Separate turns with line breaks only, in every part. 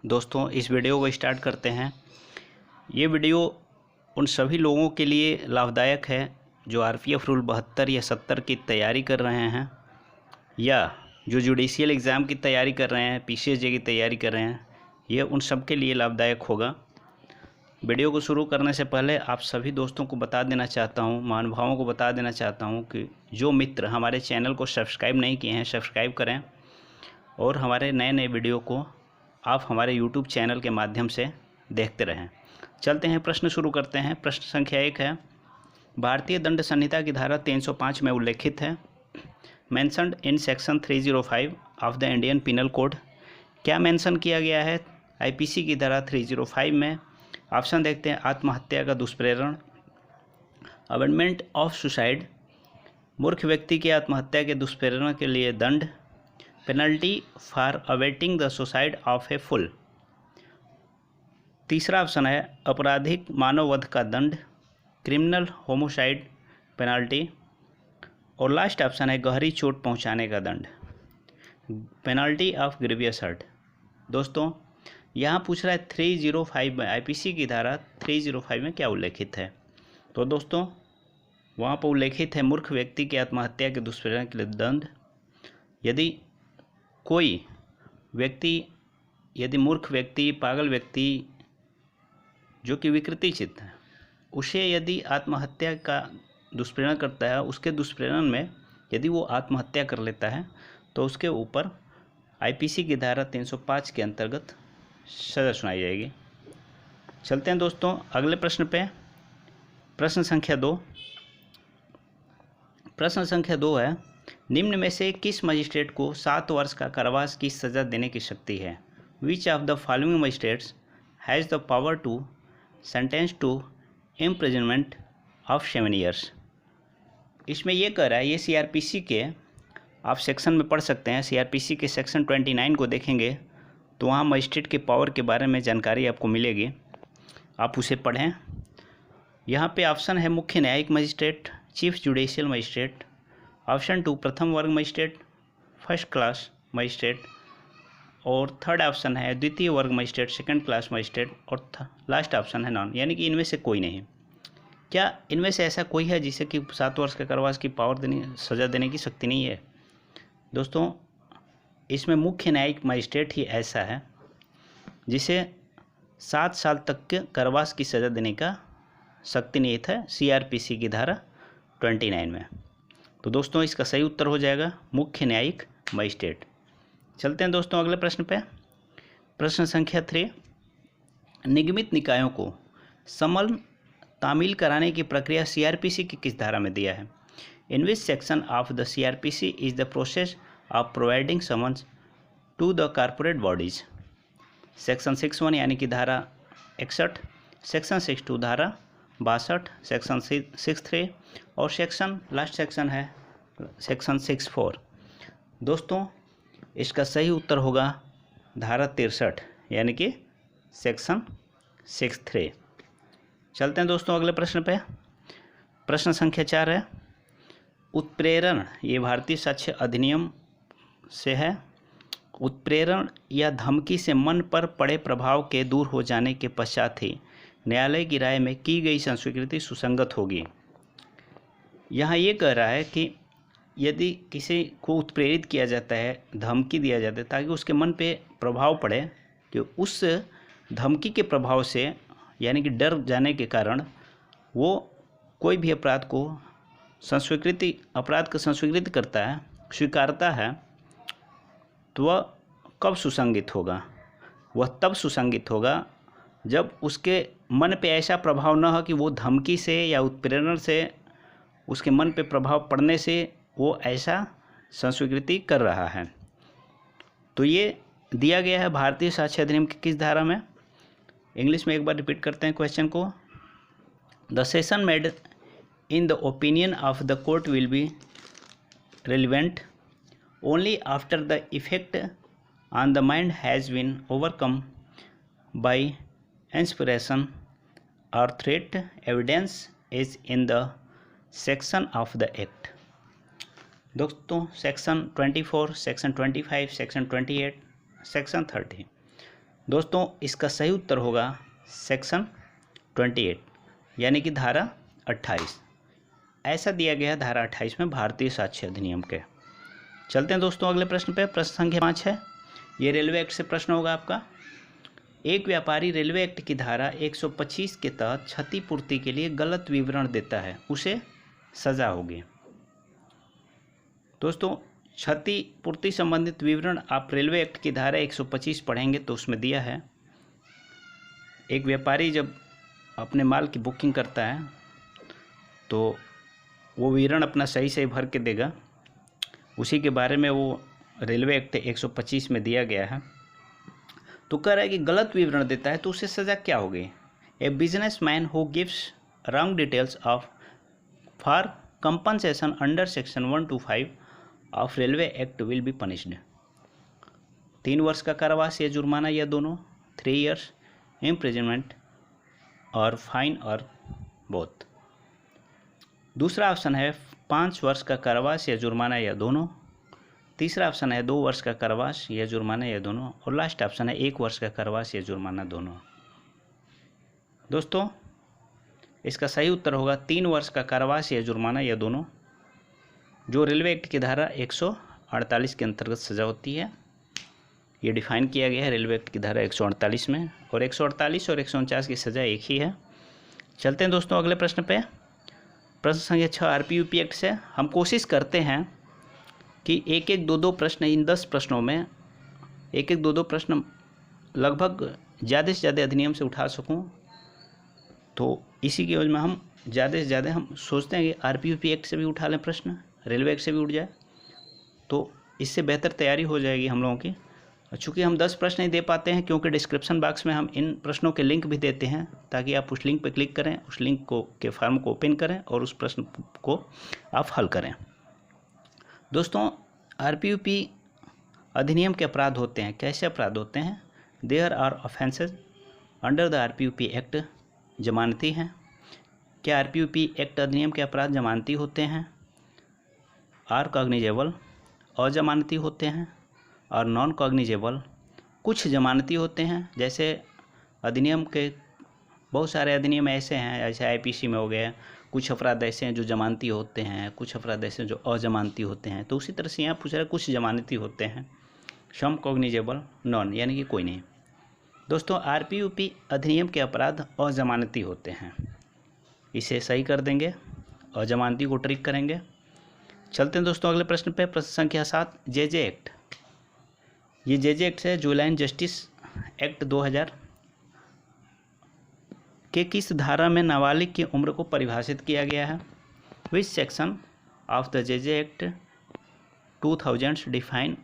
दोस्तों इस वीडियो को स्टार्ट करते हैं। ये वीडियो उन सभी लोगों के लिए लाभदायक है जो आरपीएफ रूल 72 या 70 की तैयारी कर रहे हैं या जो जुडिशियल एग्ज़ाम की तैयारी कर रहे हैं, पीसीएसजे की तैयारी कर रहे हैं। ये उन सब के लिए लाभदायक होगा। वीडियो को शुरू करने से पहले आप सभी दोस्तों को बता देना चाहता हूँ, महानुभावों को बता देना चाहता हूँ कि जो मित्र हमारे चैनल को सब्सक्राइब नहीं किए हैं सब्सक्राइब करें और हमारे नए नए वीडियो को आप हमारे यूट्यूब चैनल के माध्यम से देखते रहें। चलते हैं, प्रश्न शुरू करते हैं। प्रश्न संख्या 1 है, भारतीय दंड संहिता की धारा 305 में उल्लेखित है mentioned in section 305 of the Indian penal code. क्या मेंशन किया गया है आईपीसी की धारा 305 में? ऑप्शन देखते हैं, आत्महत्या का दुष्प्रेरण, अमेंडमेंट ऑफ सुसाइड, मूर्ख व्यक्ति के आत्महत्या के दुष्प्रेरण के लिए दंड, penalty for awaiting the suicide of a full. तीसरा ऑप्शन है आपराधिक मानववध का दंड, क्रिमिनल होमोसाइड पेनल्टी, और लास्ट ऑप्शन है गहरी चोट पहुंचाने का दंड, पेनल्टी ऑफ ग्रीवियस हर्ट। दोस्तों यहाँ पूछ रहा है 305 में, आईपीसी की धारा 305 में क्या उल्लेखित है? तो दोस्तों वहाँ पर उल्लेखित है मूर्ख व्यक्ति की आत्महत्या के दुष्प्रेरण के लिए दंड। यदि कोई व्यक्ति, यदि मूर्ख व्यक्ति, पागल व्यक्ति जो कि विकृति चित्त है, उसे यदि आत्महत्या का दुष्प्रेरण करता है, उसके दुष्प्रेरण में यदि वो आत्महत्या कर लेता है तो उसके ऊपर आईपीसी की धारा 305 के अंतर्गत सज़ा सुनाई जाएगी। चलते हैं दोस्तों अगले प्रश्न पे। प्रश्न संख्या 2। प्रश्न संख्या 2 है, निम्न में से किस मजिस्ट्रेट को 7 वर्ष का कारावास की सज़ा देने की शक्ति है? Which of the following magistrates has the power to sentence to imprisonment of 7 years. इसमें ये कह रहा है, ये सीआरपीसी के आप सेक्शन में पढ़ सकते हैं। सीआरपीसी के सेक्शन 29 को देखेंगे तो वहाँ मजिस्ट्रेट के पावर के बारे में जानकारी आपको मिलेगी, आप उसे पढ़ें। यहाँ पे ऑप्शन है मुख्य न्यायिक magistrate, chief judicial magistrate, option 2 प्रथम वर्ग मजिस्ट्रेट, फर्स्ट क्लास मजिस्ट्रेट, और थर्ड ऑप्शन है द्वितीय वर्ग मजिस्ट्रेट, सेकंड क्लास मजिस्ट्रेट, और लास्ट ऑप्शन है नॉन, यानी कि इनमें से कोई नहीं। क्या इनमें से ऐसा कोई है जिसे कि 7 वर्ष के कारावास की पावर देने, सज़ा देने की शक्ति नहीं है? दोस्तों इसमें मुख्य न्यायिक मजिस्ट्रेट ही ऐसा है जिसे 7 साल तक के कारावास की सज़ा देने का शक्ति निहित है सीआरपीसी की धारा 29 में। तो दोस्तों इसका सही उत्तर हो जाएगा मुख्य न्यायिक मजिस्ट्रेट। चलते हैं दोस्तों अगले प्रश्न पे। प्रश्न संख्या 3, निगमित निकायों को समन तामील कराने की प्रक्रिया सीआरपीसी की किस धारा में दिया है? In which section of the CrPC is the process of providing summons to the corporate bodies? Section 61 यानी कि धारा 61, सेक्शन 62 धारा 62, सेक्शन 63 और सेक्शन लास्ट सेक्शन है सेक्शन 64। दोस्तों इसका सही उत्तर होगा धारा 63 यानी कि सेक्शन 63। चलते हैं दोस्तों अगले प्रश्न पे। प्रश्न संख्या 4 है, उत्प्रेरण, ये भारतीय साक्ष्य अधिनियम से है। उत्प्रेरण या धमकी से मन पर पड़े प्रभाव के दूर हो जाने के पश्चात ही न्यायालय की राय में की गई संस्वीकृति सुसंगत होगी। यहाँ ये कह रहा है कि यदि किसी को उत्प्रेरित किया जाता है, धमकी दिया जाता है ताकि उसके मन पे प्रभाव पड़े कि उस धमकी के प्रभाव से यानी कि डर जाने के कारण वो कोई भी अपराध को संस्वीकृति करता है, स्वीकारता है, तो वह कब सुसंगित होगा? वह तब सुसंगित होगा जब उसके मन पे ऐसा प्रभाव न हो कि वो धमकी से या उत्प्रेरण से उसके मन पे प्रभाव पड़ने से वो ऐसा संस्वीकृति कर रहा है। तो ये दिया गया है भारतीय साक्ष्य अधिनियम की किस धारा में? इंग्लिश में एक बार रिपीट करते हैं क्वेश्चन को। The session made in the opinion of the court will be relevant only after the effect on the mind has been overcome by inspiration और threat evidence is in the section of the act. दोस्तों section 24, section 25, section 28, section 30 दोस्तों इसका सही उत्तर होगा section 28 यानी कि धारा 28। ऐसा दिया गया है धारा 28 में भारतीय साक्ष्य अधिनियम के। चलते हैं दोस्तों अगले प्रश्न पे। प्रश्न संख्या 5 है, ये रेलवे एक्ट से प्रश्न होगा आपका। एक व्यापारी रेलवे एक्ट की धारा 125 के तहत क्षतिपूर्ति के लिए गलत विवरण देता है, उसे सजा होगी। दोस्तों क्षतिपूर्ति संबंधित विवरण आप रेलवे एक्ट की धारा 125 पढ़ेंगे तो उसमें दिया है, एक व्यापारी जब अपने माल की बुकिंग करता है तो वो विवरण अपना सही सही भर के देगा, उसी के बारे में वो रेलवे एक्ट 125 में दिया गया है। तो कह रहा है कि गलत विवरण देता है तो उसे सज़ा क्या होगी। A business man who gives wrong details of for compensation under section 125 of railway act will be punished. 3 वर्ष का कारावास या जुर्माना या दोनों, 3 years इम्प्रिजनमेंट और फाइन और बोथ। दूसरा ऑप्शन है 5 वर्ष का कारावास या जुर्माना या दोनों, तीसरा ऑप्शन है 2 वर्ष का कारावास या जुर्माना या दोनों, और लास्ट ऑप्शन है 1 वर्ष का कारावास या जुर्माना दोनों। दोस्तों इसका सही उत्तर होगा 3 वर्ष का कारावास या जुर्माना या दोनों, जो रेलवे एक्ट की धारा 148 के अंतर्गत सजा होती है। ये डिफाइन किया गया है रेलवे एक्ट की धारा 148 में, और 148 और 149 की सज़ा एक ही है। चलते हैं दोस्तों अगले प्रश्न पे। प्रश्न संख्या 6 आरपीयूपी एक्ट से हम कोशिश करते हैं कि 1-1, 2-2 प्रश्न, इन 10 प्रश्नों में 1-1, 2-2 प्रश्न लगभग ज़्यादा से ज़्यादा अधिनियम से उठा सकूं। तो इसी की वजह में हम ज़्यादा से ज़्यादा हम सोचते हैं कि आरपीयूपी एक्ट से भी उठा लें प्रश्न, रेलवे एक्ट से भी उठ जाए, तो इससे बेहतर तैयारी हो जाएगी हम लोगों की। चूँकि हम 10 प्रश्न ही दे पाते हैं, क्योंकि डिस्क्रिप्शन बॉक्स में हम इन प्रश्नों के लिंक भी देते हैं, ताकि आप उस लिंक पर क्लिक करें, उस लिंक को के फॉर्म को ओपन करें और उस प्रश्न को आप हल करें। दोस्तों आरपीयूपी अधिनियम के अपराध होते हैं, कैसे अपराध होते हैं। There are offences under the RPUP act, जमानती हैं। क्या आरपीयूपी एक्ट अधिनियम के अपराध जमानती होते हैं। आर कॉग्निजेबल, अजमानती होते हैं, और नॉन कॉग्निजेबल, कुछ जमानती होते हैं। जैसे अधिनियम के बहुत सारे अधिनियम ऐसे हैं, जैसे आईपीसी में हो गया, कुछ अपराध ऐसे हैं जो जमानती होते हैं, कुछ अपराध ऐसे हैं जो अजमानती होते हैं। तो उसी तरह से यहाँ पूछ रहा है कुछ जमानती होते हैं, सम कॉग्निजेबल, नॉन यानी कि कोई नहीं। दोस्तों आरपीयूपी अधिनियम के अपराध अजमानती होते हैं, इसे सही कर देंगे, अजमानती को ट्रिक करेंगे। चलते हैं दोस्तों अगले प्रश्न पे। प्रश्न संख्या 7 जेजे एक्ट। ये जेजे एक्ट है, जुवेनाइल जस्टिस एक्ट 2000 के किस धारा में नाबालिग की उम्र को परिभाषित किया गया है। Which section of the JJ act 2000 define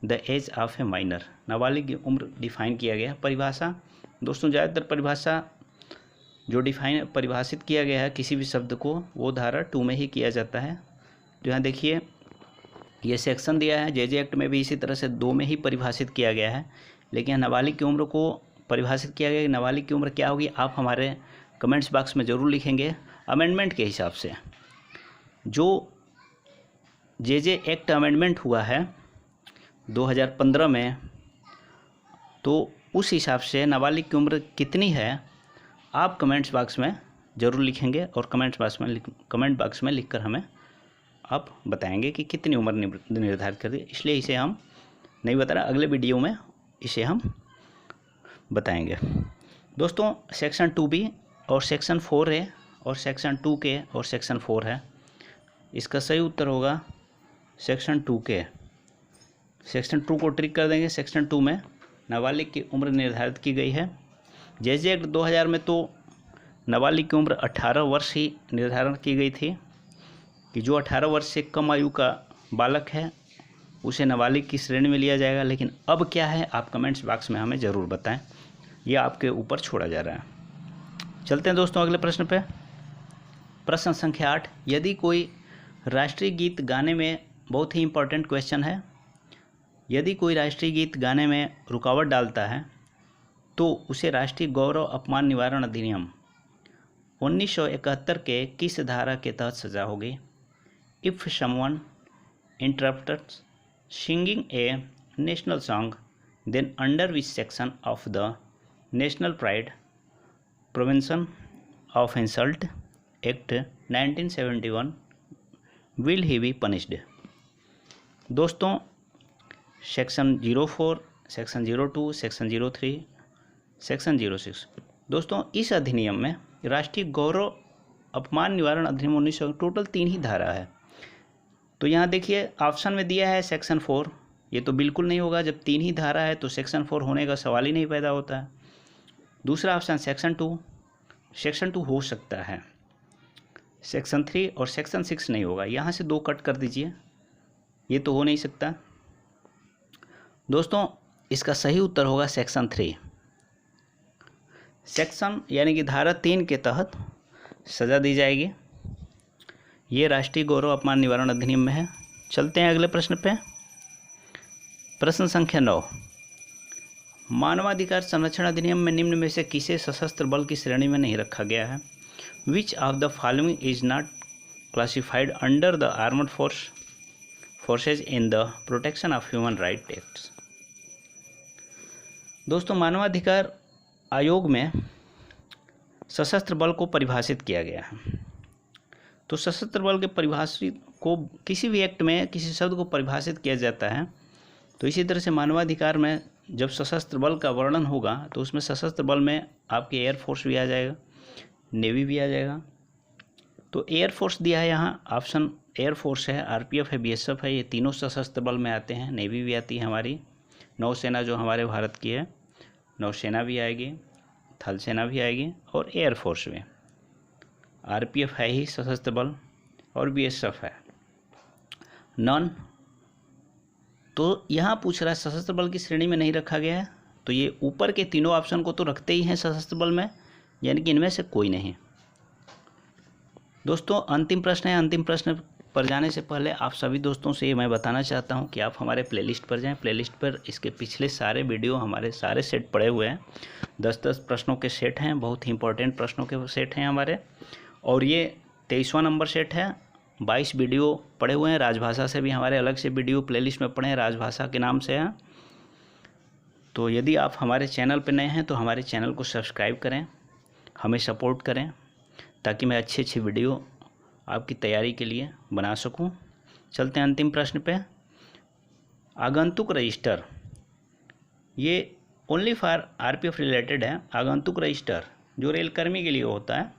the age of a minor. नाबालिग की उम्र डिफाइन किया गया है। परिभाषा दोस्तों ज़्यादातर परिभाषा जो परिभाषित किया गया है किसी भी शब्द को, वो धारा 2 में ही किया जाता है। जो यहाँ देखिए ये सेक्शन दिया है, जेजे एक्ट में भी इसी तरह से 2 में ही परिभाषित किया गया है, लेकिन नाबालिग की उम्र को परिभाषित किया गया है। नाबालिग की उम्र क्या होगी आप हमारे कमेंट्स बॉक्स में ज़रूर लिखेंगे। अमेंडमेंट के हिसाब से जो जेजे एक्ट अमेंडमेंट हुआ है 2015 में, तो उस हिसाब से नाबालिग की उम्र कितनी है आप कमेंट्स बॉक्स में ज़रूर लिखेंगे, और कमेंट बॉक्स में लिखकर हमें आप बताएंगे कि कितनी उम्र निर्धारित कर दी। इसलिए इसे हम नहीं बता रहे, अगले वीडियो में इसे हम बताएंगे। दोस्तों सेक्शन 2B और सेक्शन 4A और सेक्शन 2K और सेक्शन 4 है। इसका सही उत्तर होगा सेक्शन 2K। सेक्शन 2 को ट्रिक कर देंगे। सेक्शन 2 में नाबालिग की उम्र निर्धारित की गई है। जेजे एक्ट 2000 में तो नाबालिग की उम्र 18 वर्ष ही निर्धारण की गई थी, कि जो 18 वर्ष से कम आयु का बालक है उसे नाबालिग की श्रेणी में लिया जाएगा। लेकिन अब क्या है आप कमेंट्स बॉक्स में हमें ज़रूर बताएं, ये आपके ऊपर छोड़ा जा रहा है। चलते हैं दोस्तों अगले प्रश्न पे। प्रश्न संख्या 8 यदि कोई राष्ट्रीय गीत गाने में, बहुत ही इम्पोर्टेंट क्वेश्चन है, यदि कोई राष्ट्रीय गीत गाने में रुकावट डालता है तो उसे राष्ट्रीय गौरव अपमान निवारण अधिनियम 1971 के किस धारा के तहत सजा होगी। If someone interrupts singing A national song then under which section of the National Pride Prevention of Insult Act 1971 will he be punished? दोस्तों सेक्शन 04, सेक्शन 02, सेक्शन 03, सेक्शन 06। दोस्तों इस अधिनियम में राष्ट्रीय गौरव अपमान निवारण अधिनियम 1900 टोटल 3 ही धारा है। तो यहाँ देखिए ऑप्शन में दिया है सेक्शन 4, ये तो बिल्कुल नहीं होगा, जब 3 ही धारा है तो सेक्शन 4 होने का सवाल ही नहीं पैदा होता है। दूसरा ऑप्शन सेक्शन 2, सेक्शन 2 हो सकता है, सेक्शन 3 और सेक्शन 6 नहीं होगा। यहाँ से 2 कट कर दीजिए, ये तो हो नहीं सकता। दोस्तों इसका सही उत्तर होगा सेक्शन 3। सेक्शन यानी कि धारा 3 के तहत सज़ा दी जाएगी। ये राष्ट्रीय गौरव अपमान निवारण अधिनियम में है। चलते हैं अगले प्रश्न पे। प्रश्न संख्या 9, मानवाधिकार संरक्षण अधिनियम में निम्न में से किसे सशस्त्र बल की श्रेणी में नहीं रखा गया है? Which of the following is not classified under the armed forces in the protection of human right acts? दोस्तों मानवाधिकार आयोग में सशस्त्र बल को परिभाषित किया गया है। तो सशस्त्र बल के परिभाषित को किसी भी एक्ट में किसी शब्द को परिभाषित किया जाता है, तो इसी तरह से मानवाधिकार में जब सशस्त्र बल का वर्णन होगा तो उसमें सशस्त्र बल में आपके एयरफोर्स भी आ जाएगा, नेवी भी आ जाएगा। तो एयरफोर्स दिया है यहाँ, ऑप्शन एयरफोर्स है, आरपीएफ है, बीएसएफ है, ये तीनों सशस्त्र बल में आते हैं। नेवी भी आती है हमारी, नौसेना जो हमारे भारत की है, नौसेना भी आएगी, थल सेना भी आएगी और एयरफोर्स में। आरपीएफ है ही सशस्त्र बल और बीएसएफ है नॉन। तो यहाँ पूछ रहा है सशस्त्र बल की श्रेणी में नहीं रखा गया है, तो ये ऊपर के तीनों ऑप्शन को तो रखते ही हैं सशस्त्र बल में, यानी कि इनमें से कोई नहीं। दोस्तों अंतिम प्रश्न है। अंतिम प्रश्न पर जाने से पहले आप सभी दोस्तों से ये मैं बताना चाहता हूँ कि आप हमारे प्लेलिस्ट पर जाएं। प्लेलिस्ट पर इसके पिछले सारे वीडियो हमारे सारे सेट पड़े हुए हैं। 10-10 प्रश्नों के सेट हैं, बहुत ही इंपॉर्टेंट प्रश्नों के सेट हैं हमारे, और ये 23वां नंबर सेट है। 22 वीडियो पड़े हुए हैं। राजभाषा से भी हमारे अलग से वीडियो प्लेलिस्ट में पड़े हैं, राजभाषा के नाम से हैं। तो यदि आप हमारे चैनल पर नए हैं तो हमारे चैनल को सब्सक्राइब करें, हमें सपोर्ट करें, ताकि मैं अच्छी अच्छी वीडियो आपकी तैयारी के लिए बना सकूं। चलते हैं अंतिम प्रश्न पे। आगंतुक रजिस्टर, ये ओनली फॉर आरपीएफ रिलेटेड है। आगंतुक रजिस्टर जो रेलकर्मी के लिए होता है,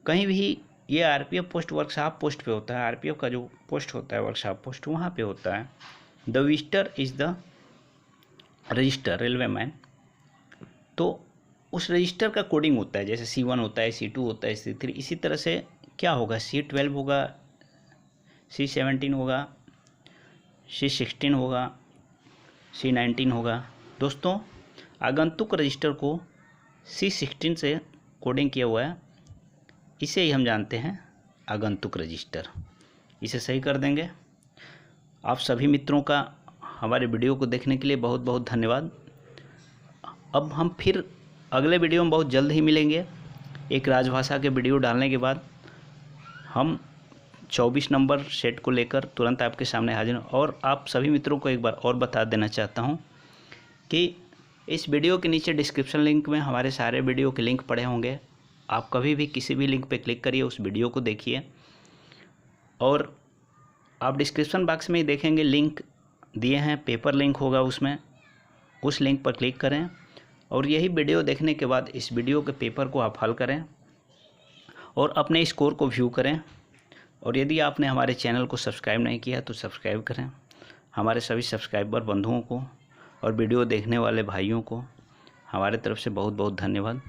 कहीं भी ये आरपीएफ पोस्ट वर्कशॉप पोस्ट पे होता है। आरपीएफ का जो पोस्ट होता है वर्कशॉप पोस्ट, वहाँ पे होता है। The visitor is the register railway man. तो उस रजिस्टर का कोडिंग होता है, जैसे C1 होता है, C2 होता है, C3, इसी तरह से क्या होगा, C12 होगा, C17 होगा, C16 होगा, C19 होगा। दोस्तों आगंतुक रजिस्टर को C16 से कोडिंग किया हुआ है, इसे ही हम जानते हैं आगंतुक रजिस्टर। इसे सही कर देंगे। आप सभी मित्रों का हमारे वीडियो को देखने के लिए बहुत बहुत धन्यवाद। अब हम फिर अगले वीडियो में बहुत जल्द ही मिलेंगे। एक राजभाषा के वीडियो डालने के बाद हम 24 नंबर सेट को लेकर तुरंत आपके सामने हाजिर। और आप सभी मित्रों को एक बार और बता देना चाहता हूं कि इस वीडियो के नीचे डिस्क्रिप्शन लिंक में हमारे सारे वीडियो के लिंक पड़े होंगे। आप कभी भी किसी भी लिंक पर क्लिक करिए, उस वीडियो को देखिए, और आप डिस्क्रिप्शन बॉक्स में ही देखेंगे लिंक दिए हैं, पेपर लिंक होगा उसमें, उस लिंक पर क्लिक करें और यही वीडियो देखने के बाद इस वीडियो के पेपर को आप हल करें और अपने स्कोर को व्यू करें। और यदि आपने हमारे चैनल को सब्सक्राइब नहीं किया तो सब्सक्राइब करें। हमारे सभी सब्सक्राइबर बंधुओं को और वीडियो देखने वाले भाइयों को हमारे तरफ से बहुत बहुत धन्यवाद।